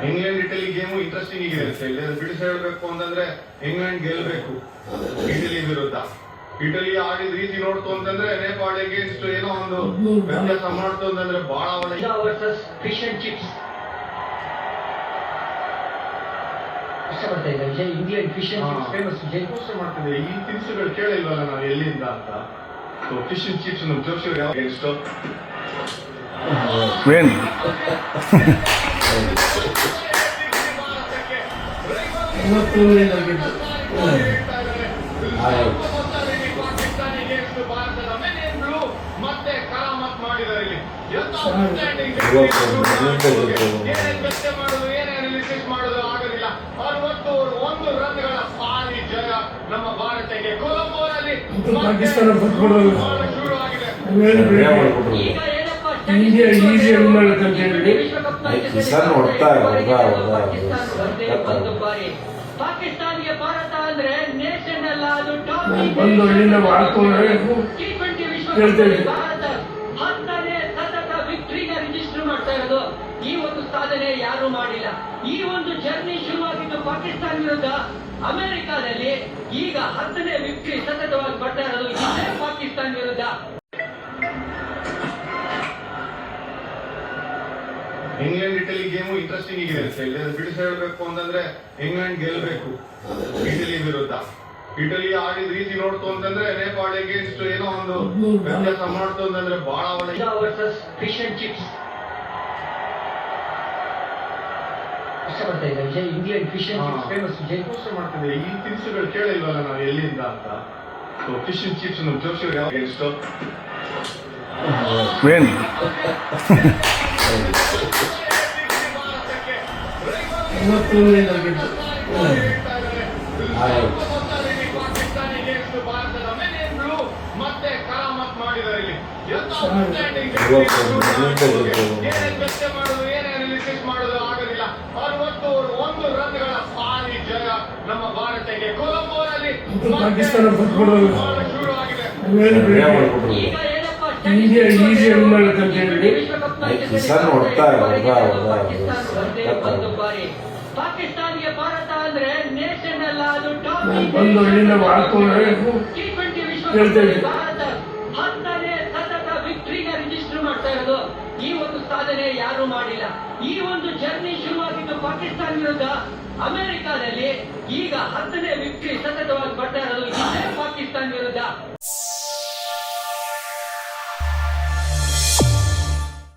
England Italy game interesting ಇರುತ್ತೆ. ಇಲ್ಲಿ ಬಿಡಿಸಿ ಹೇಳ್ಬೇಕು ಅಂತಂದ್ರೆ ಇಂಗ್ಲೆಂಡ್ ಗೆಲ್ಬೇಕು ಇಟಲಿ ವಿರುದ್ಧ. ಇಟಲಿ ಆಡಿದ ರೀತಿ ನೋಡ್ತು ಅಂತಂದ್ರೆ ನೇಪಾಳ ಅಗೇನ್ಸ್ಟ್ ಏನೋ ಒಂದು ವ್ಯತ್ಯಾಸ ಮಾಡ್ತು ಅಂತಂದ್ರೆ ಬಹಳ ಒಳ್ಳೆ ಫಿಶ್ ಅಂಡ್ ಚಿಪ್ಸ್ ಇಷ್ಟಪಡ್ತಾ ಇದ್ದಾರೆ Vijay. England fish and chips famous Vijay. ಮಾಡ್ತಿದೆ ಈ ತಿನಿಸುಗಳು ಕೇಳಿಲ್ವಲ್ಲ ನಾವು ಎಲ್ಲಿಂದ ಅಂತ. ಸೊ ಫಿಶ್ ಅಂಡ್ ಚಿಪ್ಸ್ ನಮ್ಮ ಜೋಶಿ ಅಗೇನ್ಸ್ಟ್ ವೇನ್ ಮತ್ತೆ ಕರಾಮತ್ ಮಾಡಿದ್ದಾರೆ ಇಲ್ಲಿ. ಏನೇ ಅನಾಲಿಸಿಸ್ ಮಾಡೋದು ಆಗೋದಿಲ್ಲ. 61 ರನ್ಗಳ ಭಾರಿ ಜಯ ನಮ್ಮ ಭಾರತಕ್ಕೆ ಕೊಲಂಬೋದಲ್ಲಿ ಶುರು ಆಗಿದೆ. ಇಂಡಿಯಾ ಈಸಿ ಅಂತ ಹೇಳಿ ಪಾಕಿಸ್ತಾನಿಗೆ ಭಾರತ ಅಂದ್ರೆ ನೇಷನ್ ಅಲ್ಲ, ಅದು ಬಂದು ಅಲ್ಲಿಂದ ಮಾಡ್ಕೊಂಡ್ರೆ ಭಾರತ 10ನೇ ಸತತ ವಿಕ್ಟ್ರಿನ ರಿಜಿಸ್ಟರ್ ಮಾಡ್ತಾ ಇರೋದು. ಈ ಒಂದು ಸಾಧನೆ ಯಾರು ಮಾಡಿಲ್ಲ. ಈ ಒಂದು ಜರ್ನಿ ಶುರುವಾಗಿದ್ದು ಪಾಕಿಸ್ತಾನ ವಿರುದ್ಧ ಅಮೆರಿಕಾದಲ್ಲಿ. ಈಗ 10ನೇ ವಿಕ್ಟ್ರಿ ಸತತವಾಗಿ ಬರ್ತಾ ಇರೋದು ಇದೇ ಪಾಕಿಸ್ತಾನ ವಿರುದ್ಧ. ಇಂಗ್ಲೆಂಡ್ ಇಟಲಿ ಗೇಮು ಇಂಟ್ರೆಸ್ಟಿಂಗ್ ಇರುತ್ತೆ. ಇಲ್ಲಿ ಬಿಡಿಸಿ ಹೇಳ್ಬೇಕು ಅಂತಂದ್ರೆ ಇಂಗ್ಲೆಂಡ್ ಗೆಲ್ಬೇಕು ಇಟಲಿ ವಿರುದ್ಧ. ಇಟಲಿ ಆಡಿದ ರೀತಿ ನೋಡ್ತು ಅಂತಂದ್ರೆ ನೇಪಾಳ ಅಗೇನ್ಸ್ಟ್ ಏನೋ ಒಂದು ವ್ಯತ್ಯಾಸ ಮಾಡ್ತು ಅಂತಂದ್ರೆ ಬಹಳ ಒಳ್ಳೆ ಫಿಶ್ ಅಂಡ್ ಚಿಪ್ಸ್ ಇಷ್ಟಪಡ್ತಾ ಇದ್ದಾರೆ Vijay. England fish and chips famous Vijay. ಮಾಡ್ತಿದೆ ಈ ತಿನಿಸುಗಳು ಕೇಳಿಲ್ವಲ್ಲ ನಾವು ಎಲ್ಲಿಂದ ಅಂತ. ಸೊ ಫಿಶ್ ಅಂಡ್ ಚಿಪ್ಸ್ ನಮ್ಮ ಜೋಶಿ ಅಗೇನ್ಸ್ಟ್ ವೇನ್ ಮತ್ತೆ ಕರಾಮತ್ ಮಾಡಿದ್ದಾರೆ ಇಲ್ಲಿ. ಮಾಡೋದು ಏನೇ ಅನಾಲಿಸಿಸ್ ಮಾಡೋದು ಆಗೋದಿಲ್ಲ. 61 ರನ್ಗಳ ಭಾರಿ ಜಯ ನಮ್ಮ ಭಾರತಕ್ಕೆ ಕೊಲಂಬೋದಲ್ಲಿ ಶುರು ಆಗಿದೆ. ಇಂಡಿಯಾ ಈಸಿ ಅಂತ ಹೇಳಿ ಪಾಕಿಸ್ತಾನಿಗೆ ಭಾರತ ಅಂದ್ರೆ ನೇಷನ್ ಅಲ್ಲ, ಅದು ಬಂದು ಅಲ್ಲಿಂದ ಮಾಡ್ಕೊಂಡ್ರೆ ಭಾರತ 10ನೇ ಸತತ ವಿಕ್ಟ್ರಿನ ರಿಜಿಸ್ಟರ್ ಮಾಡ್ತಾ ಇರೋದು. ಈ ಒಂದು ಸಾಧನೆ ಯಾರು ಮಾಡಿಲ್ಲ. ಈ ಒಂದು ಜರ್ನಿ ಶುರುವಾಗಿದ್ದು ಪಾಕಿಸ್ತಾನ ವಿರುದ್ಧ ಅಮೆರಿಕಾದಲ್ಲಿ. ಈಗ 10ನೇ ವಿಕ್ಟ್ರಿ ಸತತವಾಗಿ ಬರ್ತಾ ಇರೋದು ಇದೇ ಪಾಕಿಸ್ತಾನ ವಿರುದ್ಧ.